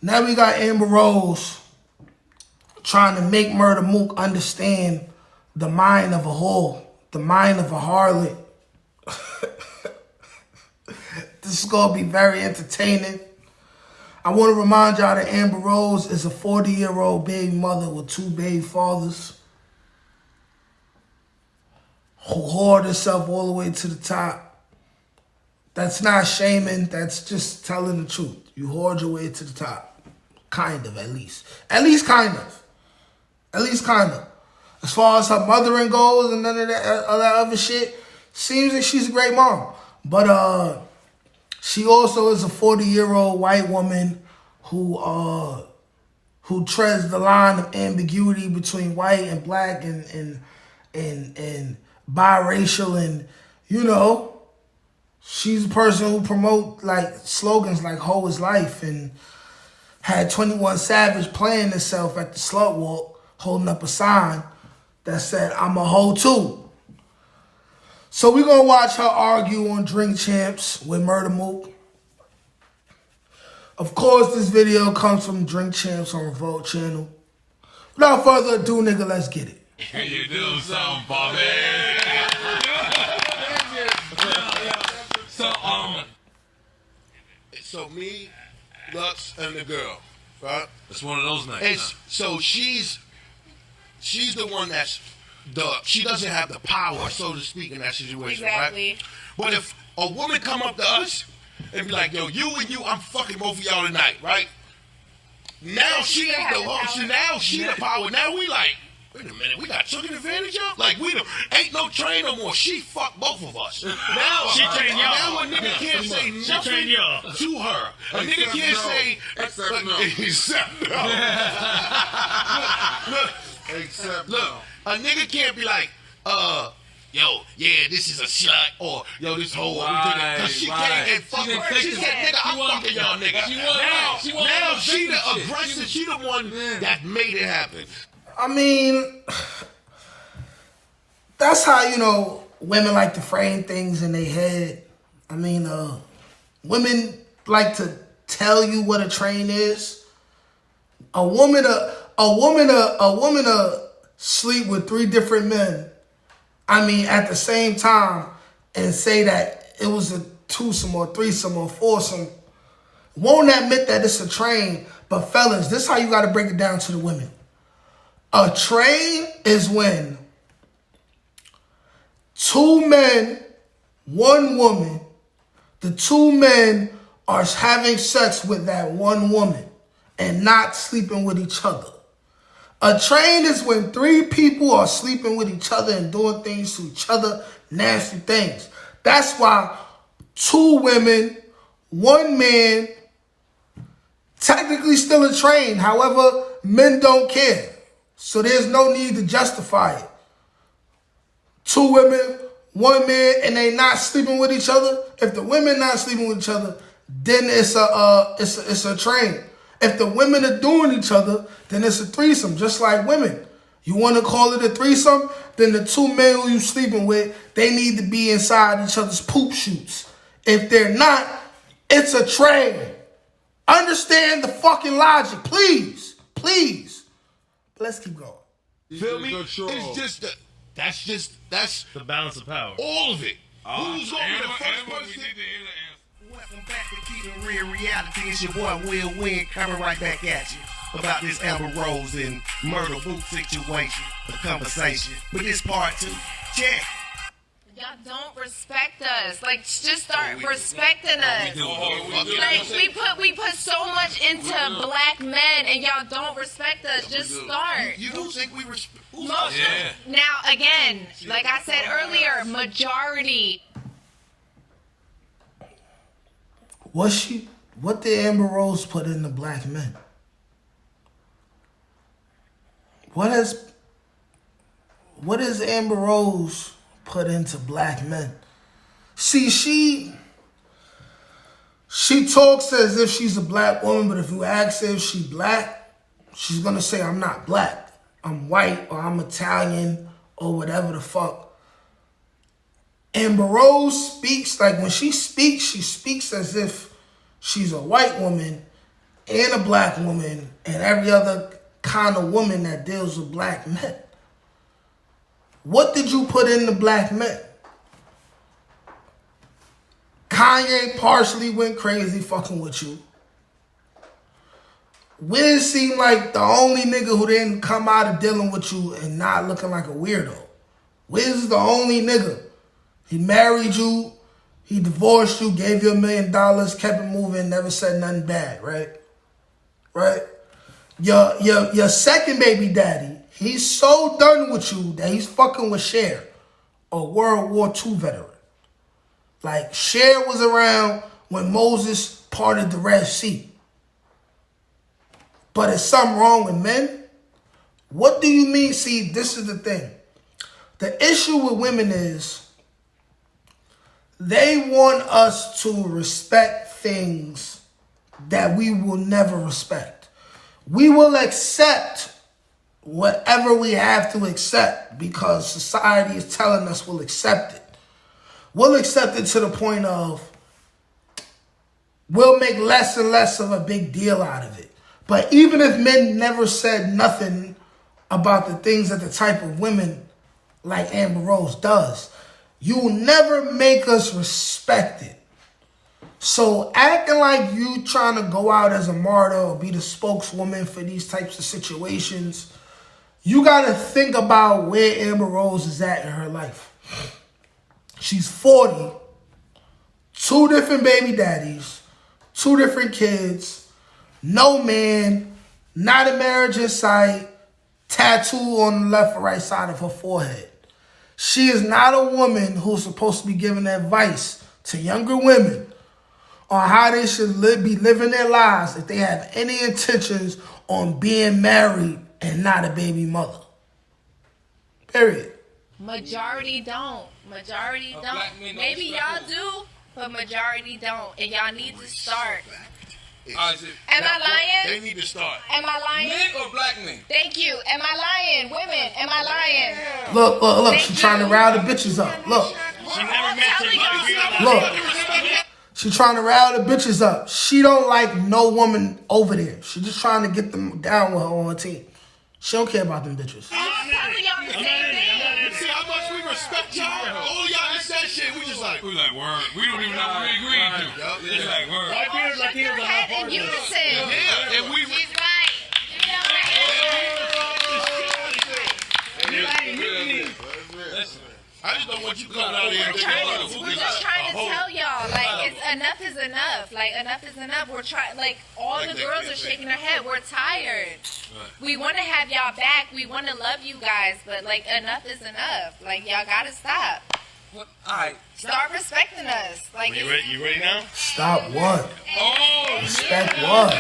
Now we got Amber Rose trying to make Murda Mook understand the mind of a whore, the mind of a harlot. This is going to be very entertaining. I want to remind y'all that Amber Rose is a 40-year-old baby mother with 2 baby fathers who whored herself all the way to the top. That's not shaming. That's just telling the truth. You whored your way to the top. Kind of, at least. At least kind of. At least kind of. As far as her mothering goes and none of that other shit, seems that she's a great mom. But she also is a 40-year-old white woman who treads the line of ambiguity between white and black and biracial, and you know, she's a person who promote like slogans like "Hoe is life" and had 21 Savage playing herself at the slut walk, holding up a sign that said "I'm a hoe too." So we're gonna watch her argue on Drink Champs with Murda Mook. Of course, this video comes from Drink Champs on Revolt channel. Without further ado, nigga, let's get it. Can you do something for me? So me, Lux, and the girl, right? It's one of those nights. So she's the one she doesn't have the power, so to speak, in that situation, exactly. Right? But if a woman come up to us and be like, yo, you and you, I'm fucking both of y'all tonight, right? Now she ain't the host, now she the power. Now we like, wait a minute, we got taken advantage of? Like, we ain't no train no more. She fucked both of us. Now she trained y'all. Now a nigga can't say nothing to her. A nigga can't say, except no. Except look, a nigga can't be like, yo, yeah, this is a slut, or yo, this hoe, because she can't and fuck her. She said, nigga, I'm fucking y'all nigga. Now she the aggressor, she the one that made it happen. I mean, that's how, you know, women like to frame things in their head. I mean, women like to tell you what a train is. A woman sleep with 3 different men, I mean, at the same time, and say that it was a twosome or threesome or foursome, won't admit that it's a train. But fellas, this is how you got to break it down to the women. A train is when 2 men, 1 woman, the 2 men are having sex with that 1 woman and not sleeping with each other. A train is when 3 people are sleeping with each other and doing things to each other, nasty things. That's why 2 women, 1 man, technically still a train. However, men don't care. So there's no need to justify it. 2 women, 1 man, and they not sleeping with each other. If the women not sleeping with each other, then it's a train. If the women are doing each other, then it's a threesome, just like women. You want to call it a threesome? Then the 2 men who you sleeping with, they need to be inside each other's poop chutes. If they're not, it's a train. Understand the fucking logic, please. Please. Let's keep going. Feel me? It's just that's the balance of power. all of it. Who's gonna be the first person? Welcome back to Keeping Real Reality. It's your boy Will Win coming right back at you about this Amber Rose and Murda Mook situation, the conversation. But this part 2, check. Y'all don't respect us. Like, just start respecting us. Like, we put so much into black men, and y'all don't respect us. Just start. You don't think we respect? Now, again, like I said earlier, majority. What did Amber Rose put into black men? What has Amber Rose put into black men? See, she talks as if she's a black woman, but if you ask her if she's black, she's gonna say, I'm not black. I'm white, or I'm Italian, or whatever the fuck. Amber Rose speaks, like when she speaks as if she's a white woman, and a black woman and every other kind of woman that deals with black men. What did you put in the black men? Kanye partially went crazy fucking with you. Wiz seemed like the only nigga who didn't come out of dealing with you and not looking like a weirdo. Wiz is the only nigga. He married you, he divorced you, gave you $1 million, kept it moving, never said nothing bad, right? Right? Your second baby daddy, he's so done with you that he's fucking with Cher, a World War II veteran. Like, Cher was around when Moses parted the Red Sea. But is something wrong with men? What do you mean? See, this is the thing. The issue with women is they want us to respect things that we will never respect. We will accept whatever we have to accept because society is telling us we'll accept it. We'll accept it to the point of we'll make less and less of a big deal out of it. But even if men never said nothing about the things that the type of women like Amber Rose does, you will never make us respect it. So acting like you trying to go out as a martyr or be the spokeswoman for these types of situations, you got to think about where Amber Rose is at in her life. She's 40, 2 different baby daddies, 2 different kids, no man, not a marriage in sight, tattoo on the left or right side of her forehead. She is not a woman who's supposed to be giving advice to younger women on how they should be living their lives if they have any intentions on being married and not a baby mother. Period. Majority don't. Majority Black don't. men don't Maybe respect y'all do, but majority don't. And y'all need to start. Isaac, Am I They lying? need to start. Am I lying? men or black men? Thank you. Am I lying? Women, am I lying? Look, she trying to rile the bitches up. Look, She never mentioned look. She trying to rile the bitches up. She don't like no woman over there. She just trying to get them down with her on her team. She don't care about them bitches. I'm telling y'all the same thing. See how much we respect y'all? All y'all that said shit, we just like, We like word. We don't even know what we agreed to. Yup. It's like word. Your head in unison. yeah, and we. She's right. I just don't want you coming out here and We're just trying to tell y'all, like, it's enough is enough. Like, enough is enough. We're trying, like, all the girls are shaking their head. We're tired. We want to have y'all back. We want to love you guys, but, like, enough is enough. Like, y'all gotta stop. Alright. Start respecting us. Like, You ready now? Stop what? Oh, Respect what?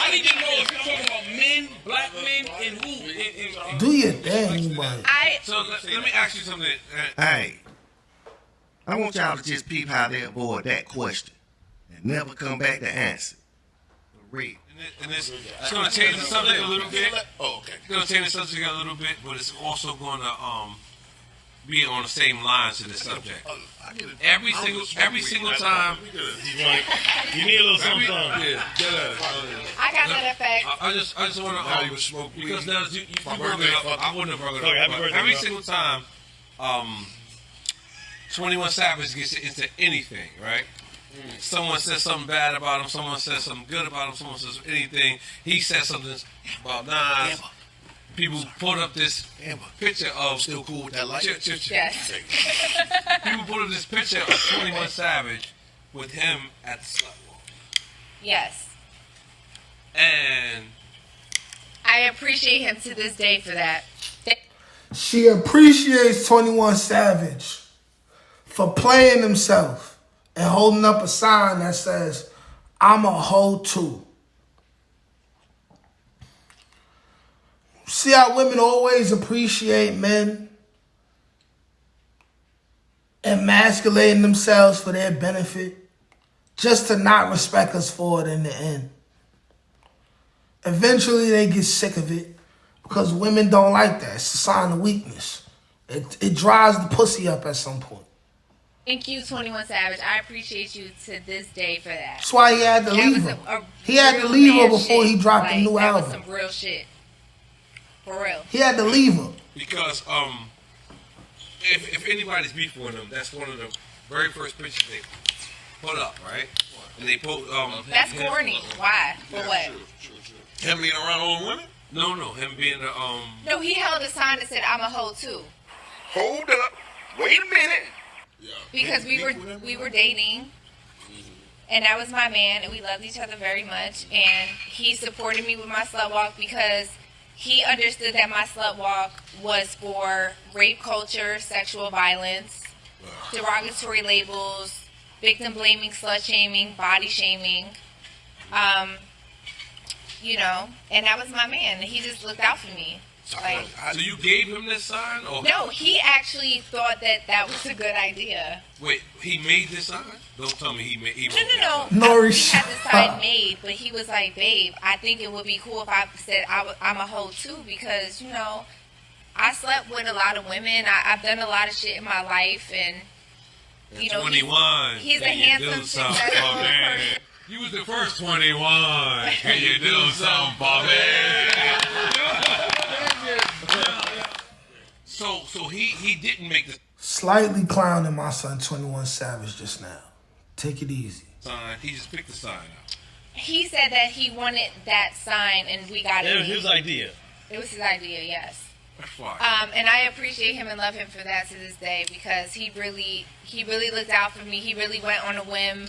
I need to know if you're talking about men, black men, and who. Do your thing, but So let me ask you something. Hey, I want y'all to just peep how they avoid that question and never come back to answer. Read. And it's going to change the subject a little bit. Oh, okay. It's going to change the subject a little bit, but it's also going to be on the same lines to the subject. I get it. Every single time. You need a little something. Yeah, I got that effect. I just want to. Now you would smoke weed. Because now you My brought birthday, it up. fuck I wouldn't have brought it Okay, up. happy But birthday, every bro. single time, 21 Savage gets into anything, right? Someone says something bad about him. Someone says something good about him. Someone says anything. He says something about Nas. People put up this picture of Still cool with that light? Yes. People put up this picture of 21 Savage with him at the slut walk. Yes. And I appreciate him to this day for that. she appreciates 21 Savage for playing himself and holding up a sign that says, I'm a hoe too. See how women always appreciate men emasculating themselves for their benefit just to not respect us for it in the end. Eventually they get sick of it because women don't like that. It's a sign of weakness. It dries the pussy up at some point. Thank you, 21 Savage. I appreciate you to this day for that. That's why he had to That leave was her. He had to leave her before he dropped the new that album. was some real shit. For real. He had to leave her. Because if anybody's beefing with him, that's one of the very first pictures they put up, right? And they put That's corny. Why? For what? Him being around old women? No, him being the No, he held a sign that said, "I'm a hoe too." Hold up. Wait a minute. Because we were dating, and that was my man, and we loved each other very much. And he supported me with my slut walk because he understood that my slut walk was for rape culture, sexual violence, derogatory labels, victim blaming, slut shaming, body shaming. You know, and that was my man. And he just looked out for me. Like, so you gave him this sign? Or no, he actually thought that was a good idea. wait, he made this sign? Don't tell me he made. No. No, He had the sign made, but he was like, "Babe, I think it would be cool if I said I'm a hoe too, because you know, I slept with a lot of women. I've done a lot of shit in my life, and you know, 21. he's a handsome, successful person." You was the first 21. Can you do something for me? So he didn't make the Slightly clowning my son 21 Savage just now. Take it easy. sign. He just picked the sign out. He said that he wanted that sign, and we got it. It was his idea. It was his idea, yes. That's fine. And I appreciate him and love him for that to this day, because he really looked out for me. He really went on a whim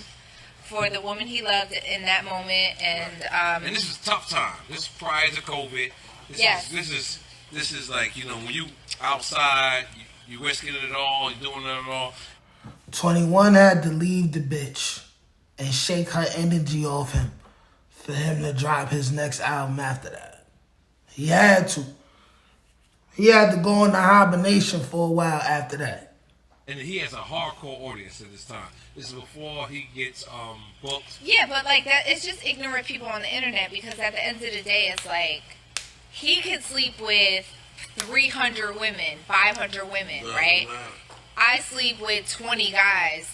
for the woman he loved in that moment, and this is a tough time. This is prior to COVID. Yes. This is like, you know, when you outside, you risking it all, you doing it all. 21 had to leave the bitch and shake her energy off him for him to drop his next album after that. He had to. He had to go into hibernation for a while after that. And he has a hardcore audience at this time. This is before he gets booked. yeah, but like that, it's just ignorant people on the internet, because at the end of the day, it's like he could sleep with 300 women, 500 women, right? I sleep with 20 guys.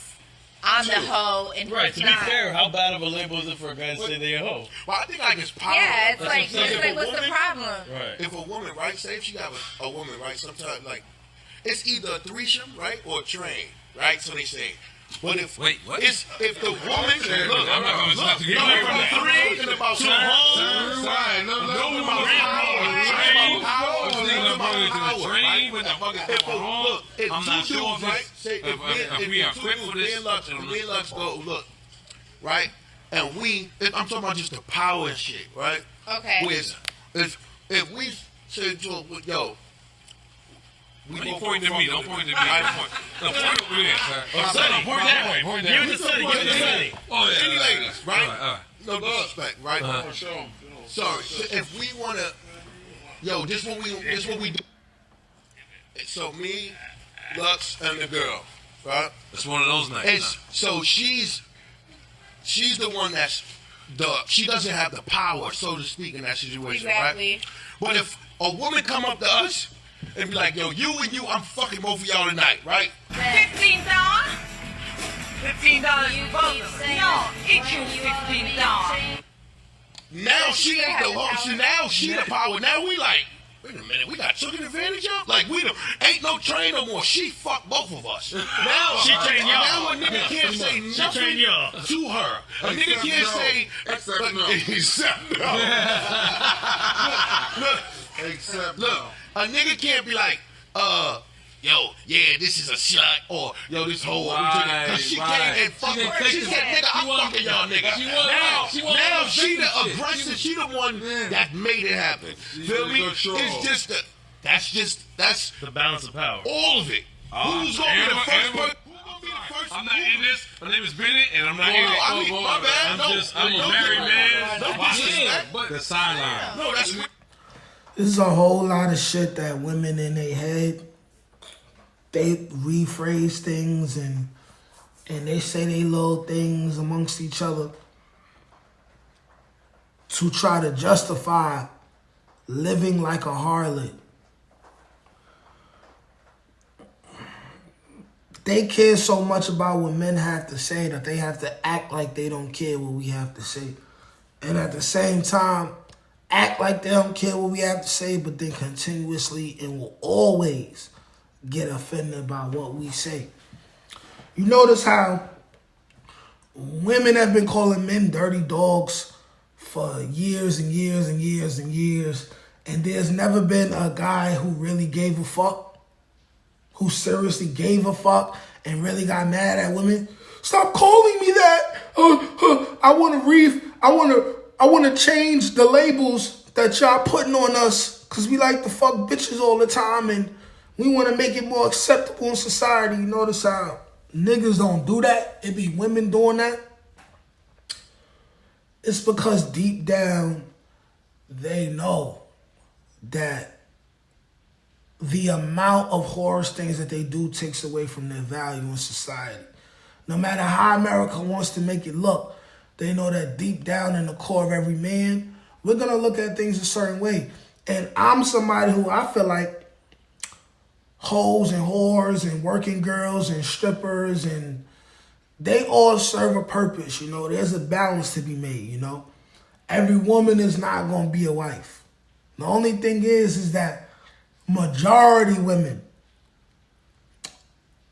I'm the hoe and Right, to be 29. fair, how bad of a label is it for a guy to say they're a hoe? Well, I think like it's power. Yeah, it's That's like, what I'm saying. it's like, what's the problem? Right. If a woman, right, say if she got a woman, right, sometimes like it's either a threesome, right, or a train, right? So they say. But if Wait, what? It's if the woman look, I'm not gonna stop to get look, away from from three and about two homes. Right. No, If I'm not two sure dudes, right? Say if we are equipped for this. Me and Lux go look, right? And I'm talking about just the power and shit, right? Okay. If we say to yo. Why you pointing to me? Don't point to me. No, point over there, sir. Sonny, point that way. Point that way. Give it to Sonny. Give it to Sonny. Oh, yeah. Any ladies, right? All right. No disrespect, right? Sorry. So if we wanna, yo, this what we do. So me, Lux, and the girl, right? It's one of those nights. So she's the one she doesn't have the power, so to speak, in that situation, Exactly. right? But if a woman come up to us and be like, yo, you and you, I'm fucking both of y'all tonight, right? $15? $15 for both of us. No, each you $15. Now she ain't the hoe. Now she the power. Now we like, wait a minute, we got taken advantage of? Like, ain't no train no more. She fucked both of us. Now She trained y'all. Now a nigga can't say nothing trained y'all. to her. A nigga can't say Except no. Except no. Look, a nigga can't be like, yo, yeah, this is a slut, or yo, this hoe. Cause she came and fucked her. She said, nigga, I'm fucking y'all, nigga. Now she the aggressor. She the one that made it happen. Feel me? It's just that's The balance of power. all of it. Who's gonna be the first person? I'm not in this. My name is Bennett, and I'm not in it. I mean, my bad. I'm a married man. No disrespect. But the sideline. No, that's This is a whole lot of shit that women in their head, they rephrase things and they say they little things amongst each other to try to justify living like a harlot. they care so much about what men have to say that they have to act like they don't care what we have to say. And at the same time, act like they don't care what we have to say, but then continuously and will always get offended by what we say. You notice how women have been calling men dirty dogs for years and years and years and years, and there's never been a guy who really gave a fuck, who seriously gave a fuck and really got mad at women. Stop calling me that. I want to change the labels that y'all putting on us because we like to fuck bitches all the time and we want to make it more acceptable in society. You notice how niggas don't do that? It be women doing that. It's because deep down they know that the amount of horrors things that they do takes away from their value in society. No matter how America wants to make it look, they know that deep down in the core of every man, we're going to look at things a certain way. And I'm somebody who I feel like hoes and whores and working girls and strippers, and they all serve a purpose, you know. There's a balance to be made, you know. Every woman is not going to be a wife. The only thing is that majority women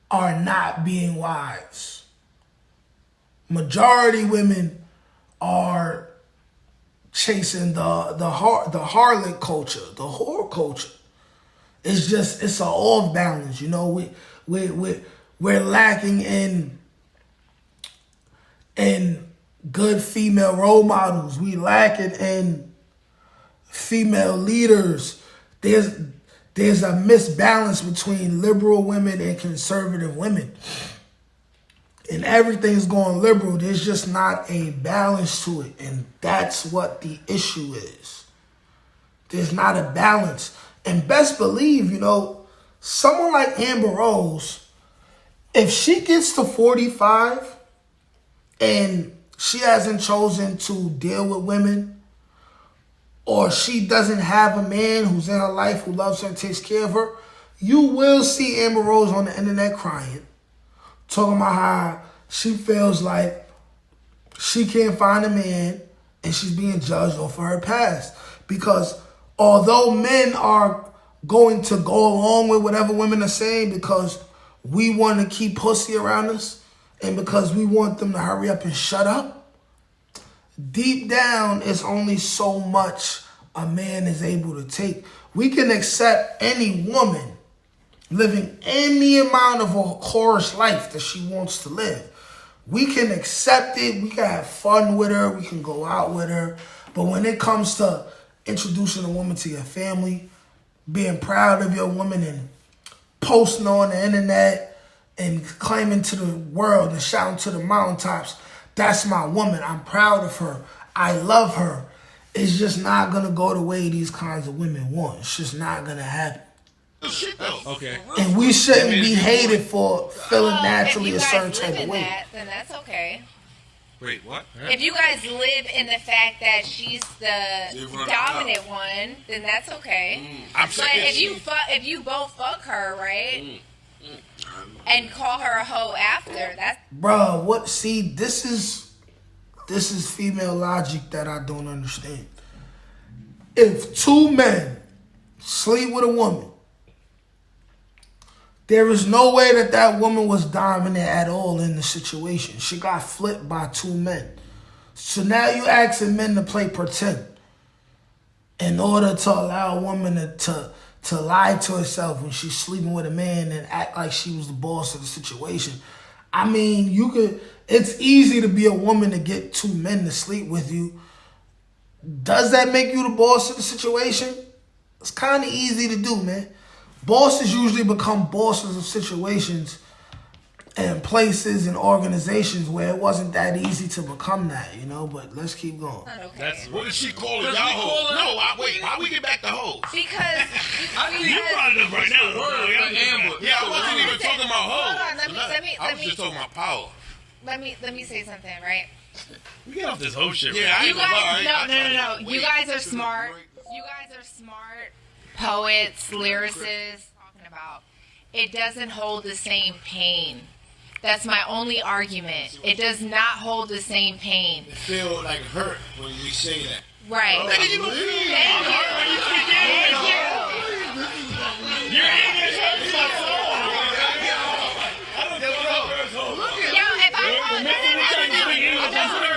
are not being wives. Majority women are chasing the harlot culture, the whore culture. It's an off balance, you know. We're lacking in good female role models. We lacking in female leaders. There's a misbalance between liberal women and conservative women. And everything's going liberal. There's just not a balance to it. And that's what the issue is. There's not a balance. And best believe, you know, someone like Amber Rose, if she gets to 45 and she hasn't chosen to deal with women, or she doesn't have a man who's in her life who loves her and takes care of her, you will see Amber Rose on the internet crying, talking about how she feels like she can't find a man and she's being judged off of her past. Because although men are going to go along with whatever women are saying because we want to keep pussy around us and because we want them to hurry up and shut up, deep down, it's only so much a man is able to take. We can accept any woman living any amount of a chorus life that she wants to live. We can accept it. We can have fun with her. We can go out with her. But when it comes to introducing a woman to your family, being proud of your woman and posting on the internet and claiming to the world and shouting to the mountaintops, that's my woman. I'm proud of her. I love her. It's just not going to go the way these kinds of women want. It's just not going to happen. Okay. And we shouldn't be hated for feeling naturally a certain If you guys live type of in way. that, then that's okay. Wait, what? If you guys live in the fact that she's the dominant one, then that's okay. I'm But saying if you both fuck her, right, and call her a hoe after, that's Bruh, what? See, this is female logic that I don't understand. If two men sleep with a woman, there is no way that woman was dominant at all in the situation. She got flipped by two men. So now you asking men to play pretend in order to allow a woman to lie to herself when she's sleeping with a man and act like she was the boss of the situation. I mean, it's easy to be a woman to get two men to sleep with you. Does that make you the boss of the situation? It's kind of easy to do, man. Bosses usually become bosses of situations and places and organizations where it wasn't that easy to become that, you know, but let's keep going. not okay. That's what is she calling y'all hoes? No, wait, how we get back to hoes? Because you brought it up right now. Amber. Yeah, I wasn't even talking about hoes. Hold on, I was just talking about power. let me say something, right? We get off this whole shit. Yeah, I You ain't gonna lie. guys, no. You guys are smart. You guys are smart poets, lyricists. Talking about it doesn't hold the same pain That's my only argument. It does not hold the same pain. It feel like hurt when you say that. Right. Nigga, you Thank you. You're English. Yo, if I call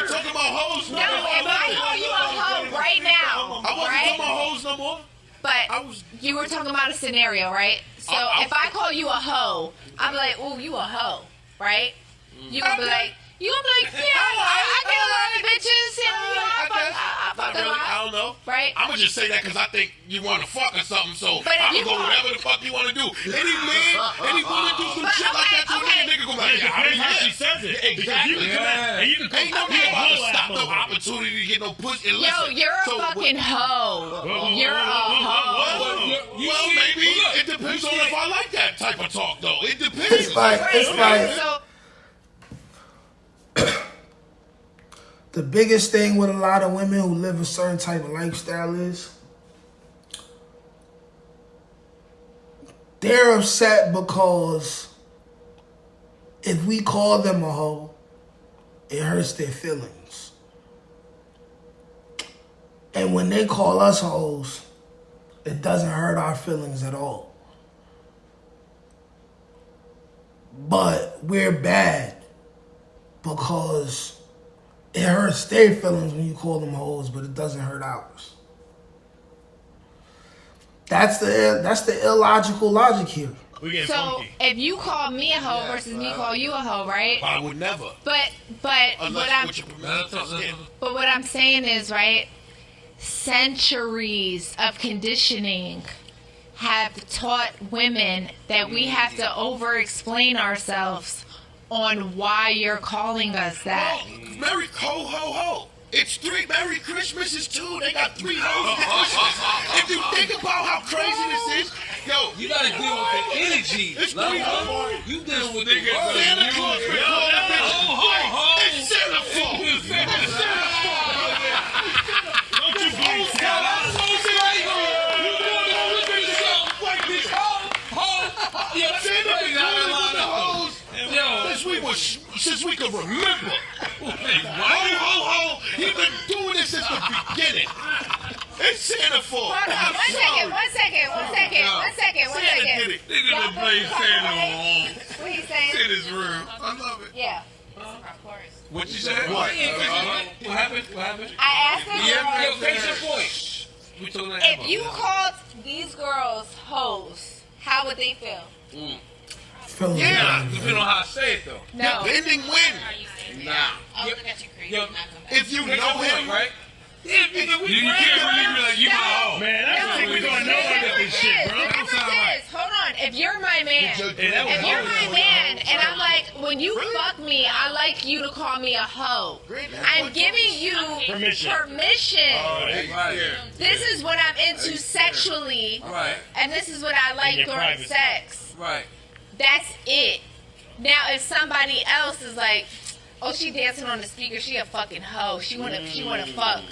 talking about hoes. no, if I call you a hoe right now, I wasn't right? talking about hoes no more. But I was- you were talking about a scenario, right? So if I call you a hoe, I'm like, "Oh, you a hoe," right? You gonna be like, yeah, I get a lot of bitches. I fuck a Really, I lot, don't know. right? I'm gonna just say that because I think you want to fuck or something. So But if I'm you gonna go want- whatever the fuck you want to do. Any man, any woman do some But shit like that to okay. a nigga go like, It depends how she says it. Because you can come out and you can come Ain't no out nigga about to whole stop no asshole. opportunity to get no pussy. And Yo, listen, you're a so fucking hoe. You're a hoe. Well, maybe it depends on if I like that type of talk, though. It depends. It's like So the biggest thing with a lot of women who live a certain type of lifestyle is they're upset because if we call them a hoe, it hurts their feelings. And when they call us hoes, it doesn't hurt our feelings at all. But we're bad because it hurts their feelings when you call them hoes, but it doesn't hurt ours. That's the illogical logic here. We getting So funky. if you call me a hoe versus me call you a hoe, right? I would never. But Unless with your permission. but what I'm saying is, right, centuries of conditioning have taught women that we have to over-explain ourselves on why you're calling us that. Merry ho ho ho. It's 3 Merry Christmases too. They got 3 hoes at Christmas. If you think about how crazy this is, yo, You gotta deal with the energy. it's 3 Like, hoes. you dealing with the Santa word. Claus been calling bitches. It's Santa fault. It's Santa fault. Don't you blame Santa been calling the hoes since we can remember. Ho ho ho. He been doing this since the beginning. It's Santa fault. Hold on, I'm one second. Santa did it. Nigga done played Santa on What he saying? Sata's room. I love it. Yeah. What you said? What? What happened? What happened? I asked him Yo, face your point. We talking about if you called these girls hoes, how would they feel? Feelings Yeah. depending on how I say it though. No. Depending when. Nah. Yo, If you know him, right? You can't really be like, you my hoe. Man, that's No, what we gonna know about this shit, bro. The difference is, hold on, if you're my man, If if you're my man, and I'm like, when you fuck me, I like you to call me a hoe. I'm giving you Permission. Right. This is what I'm into sexually, Right. and this is what I like your during privacy. sex. Right. That's it. Now, if somebody else is like, oh, she dancing on the speaker, she a fucking hoe. She wanna fuck.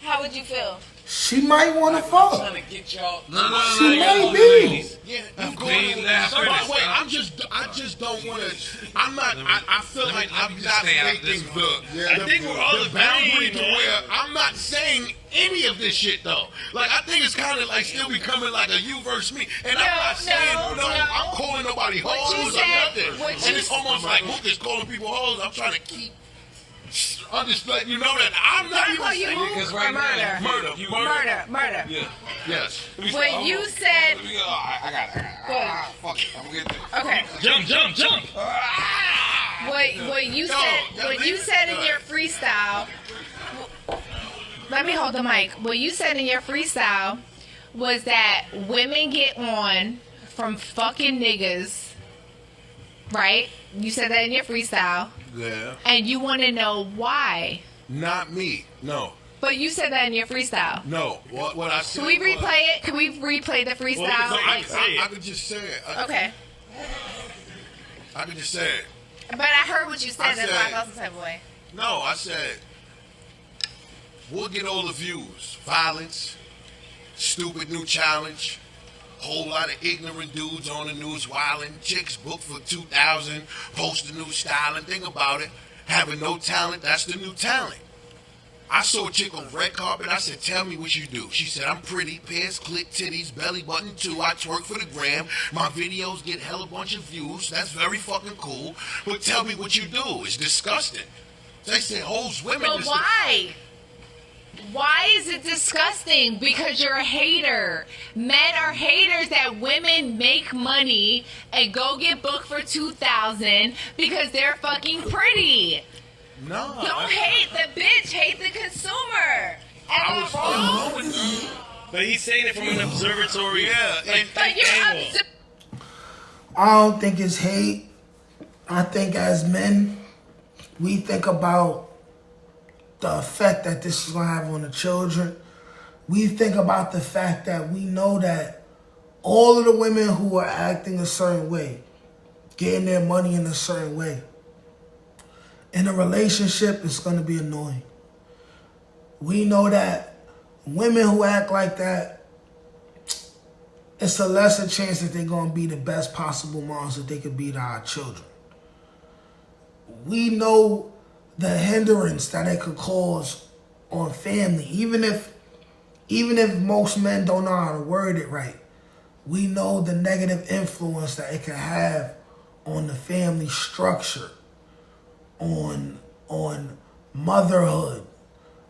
How would you feel? She might want to I'm fuck. trying to get y'all. No. She y'all might be. ladies. yeah, You you clean going. last By the minute. way, I just don't want to. I feel like let I'm me not just stay out making this one. I think we're all the boundary to agreeing, man. where I'm not saying any of this shit though. Like I think it's kind of like still becoming like a you versus me, and I'm not saying no. I'm calling nobody What you hoes or said- nothing. what And you it's almost like Mook is calling people hoes. I'm trying to keep. I'm just letting you know that I'm not Can I even call you saying Mook Because or right now, murder? murder. You Murder. Yeah. Yes. When you said, I got it. Fuck it. I'm gonna get there. okay, Jump. what you said in your freestyle. Let me hold the mic. What you said in your freestyle was that women get on from fucking niggas, right? You said that in your freestyle, Yeah. and you want to know why. Not me. No. But you said that in your freestyle. No. What I said. Can we was- replay it? Can we replay the freestyle? Well, I could just say it. Okay. I could just say it. But I heard what you said. I That's why I said- felt some type of way. No, I said we'll get all the views. Violence, stupid new challenge, Whole lot of ignorant dudes on the news wilding. Chicks booked for 2,000, post the new style, and think about it. Having no talent, that's the new talent. I saw a chick on red carpet. I said, tell me what you do. She said, I'm pretty, pants, clit, titties, belly button too. I twerk for the gram. My videos get hella bunch of views. That's very fucking cool. But tell me what you do. It's disgusting. They said hoes women. But why? Why is it disgusting? Because you're a hater. Men are haters that women make money and go get booked for 2,000 because they're fucking pretty. No. Don't hate the bitch, hate the consumer. Am I wrong? But he's saying it from an observatory. Yeah. But you're I don't think it's hate. I think as men, we think about the effect that this is going to have on the children. We think about the fact that we know that all of the women who are acting a certain way, getting their money in a certain way, in a relationship, it's going to be annoying. We know that women who act like that, it's a lesser chance that they're going to be the best possible moms that they could be to our children. We know the hindrance that it could cause on family, even if most men don't know how to word it right. We know the negative influence that it can have on the family structure, on motherhood,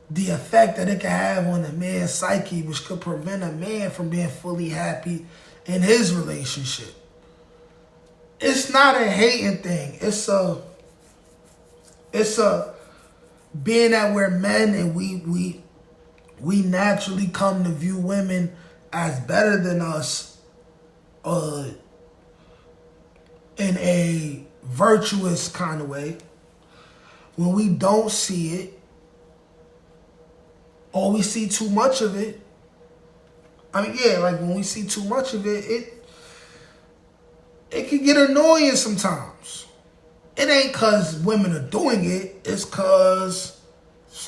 the effect that it can have on a man's psyche, which could prevent a man from being fully happy in his relationship. It's not a hating thing. It's a being that we're men and we naturally come to view women as better than us in a virtuous kind of way. When we don't see it, or we see too much of it, like when we see too much of it, it can get annoying sometimes. It ain't because women are doing it, it's because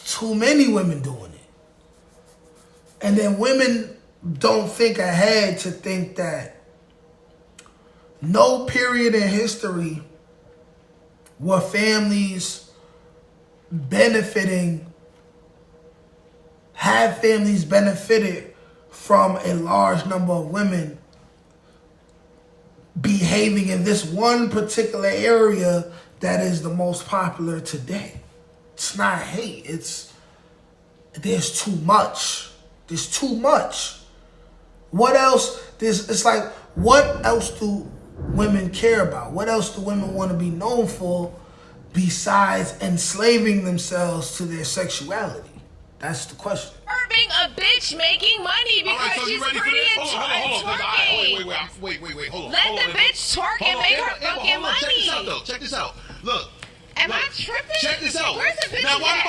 too many women doing it. And then women don't think ahead to think that no period in history were families benefited from a large number of women behaving in this one particular area that is the most popular today. It's not hate. There's too much. There's too much. What else? It's like, what else do women care about? What else do women want to be known for besides enslaving themselves to their sexuality? That's the question. Being a bitch making money because she's pretty and twerking. Wait, hold on. Let the bitch twerk and make her fucking money. Check this out, though. Check this out. Look. Am I tripping? Check this out. Where's the bitch Now, what at?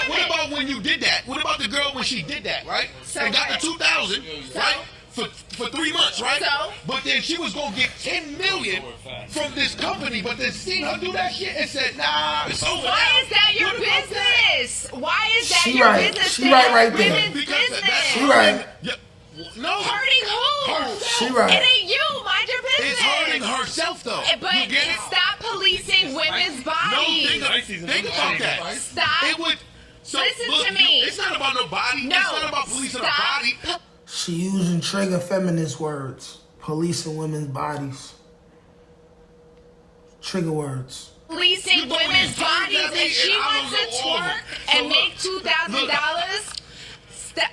what about when you did that? What about the girl when she did that, right? So and got what? the 2,000, right? For 3 months, right? So? But then she was gonna get 10 million from this company, but then seen her do that shit and said, nah, it's over. Why is that your business? Why is that She your right. business? She right there. Women's Because business. She right. Yeah. No. Hurting who? Herself. She right. It ain't you. Mind your business. It's hurting herself, though. But You get it? stop policing women's No, bodies. think about that. Stop. It would. So, Listen look, to me. It's not about no body. No. It's not about policing a body. She using trigger feminist words. Policing women's bodies. Trigger words. Policing You told me women's it's time bodies. that If she and I wants don't to know all of twerk them. So and look, make $2,000,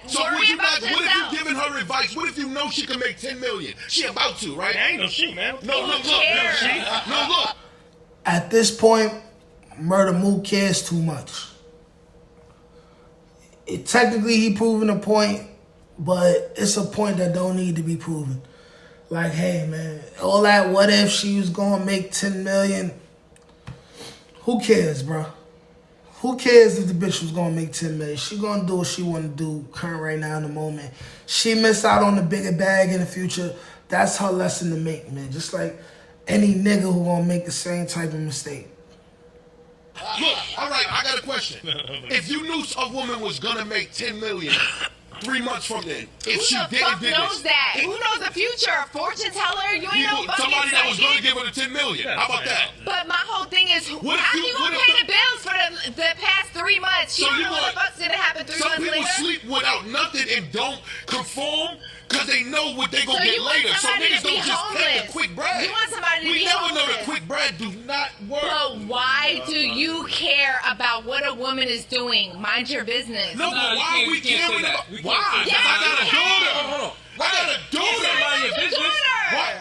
So worry would you about not, what if yourself. you giving her advice? What if you know she can make 10 million? She about to, right? I ain't no shit, man. No, look. cares? No, look. At this point, Murda Mook cares too much. Technically, he proving a point, but it's a point that don't need to be proven. Like, hey, man, all that what if she was going to make 10 million? Who cares, bro? Who cares if the bitch was going to make 10 million? She going to do what she want to do current right now in the moment. She missed out on the bigger bag in the future. That's her lesson to make, man. Just like any nigga who going to make the same type of mistake. Look, all right, I got a question. If you knew a woman was going to make 10 million 3 months from then? If Who she the didn't fuck do knows this? that? Who knows the future? A fortune teller? You ain't no fucking Somebody that was going to psychic. give her the 10 million. How about that? But my whole thing is, What if how you- you what gonna if pay the- the bills for the past 3 months? She So don't you know what want- the fuck's gonna happen 3 Some months people later. sleep without nothing and don't conform because they know what they gonna So get you want later. So somebody niggas to be don't just take the homeless. quick bread. You want somebody to we be never know homeless. the quick bread do not work. But why do you care about what a woman is doing? Mind your business. No, but you why can't- we you can't say caring that. about? We can't Why? say Because that. I got a Yes, you daughter. Hold on. I got a daughter. Mind your business.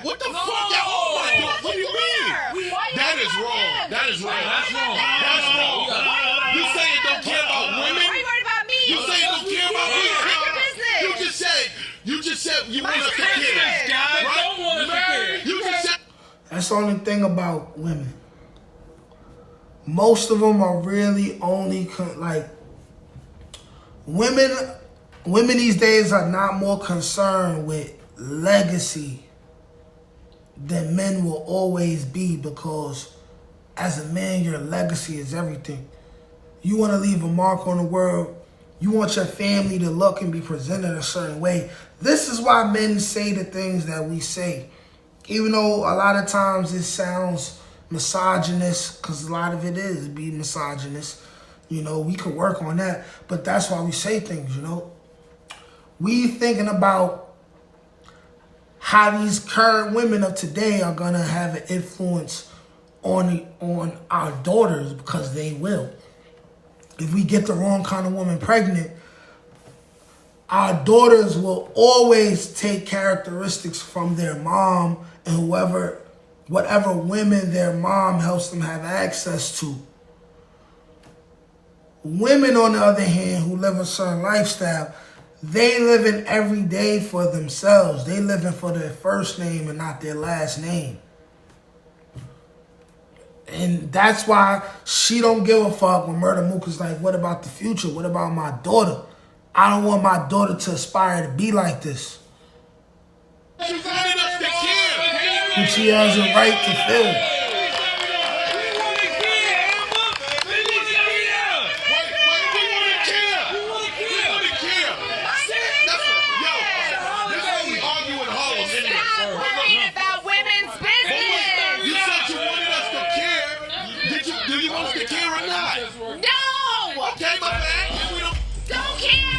What the No. fuck? Y'all all my daughter. What do you mean? Why you That worried is about wrong. them? That is Why wrong. you That's worried wrong. about them? That's wrong. You saying don't care about Why women? you worried about me? You saying don't care about me? Mind your business. You just said you want Mind us to your care. business, guys. Right? Don't want us to care. You just said. That's the only thing about women. Most of them are really only like women. Women these days are not more concerned with legacy than men will always be, because as a man, your legacy is everything. You want to leave a mark on the world. You want your family to look and be presented a certain way. This is why men say the things that we say. Even though a lot of times it sounds misogynist, because a lot of it is be misogynist. You know, we could work on that. But that's why we say things, you know. We thinking about how these current women of today are going to have an influence on our daughters, because they will. If we get the wrong kind of woman pregnant, our daughters will always take characteristics from their mom and whatever women their mom helps them have access to. Women, on the other hand, who live a certain lifestyle, they living every day for themselves. They living for their first name and not their last name. And that's why she don't give a fuck when Murda Mook is like, what about the future? What about my daughter? I don't want my daughter to aspire to be like this. You wanted us to care. And she has a right to feel. Stop worrying about women's business. You said you wanted us to care. Do you want us to care or not? No! Okay, my bad. We don't. Don't care!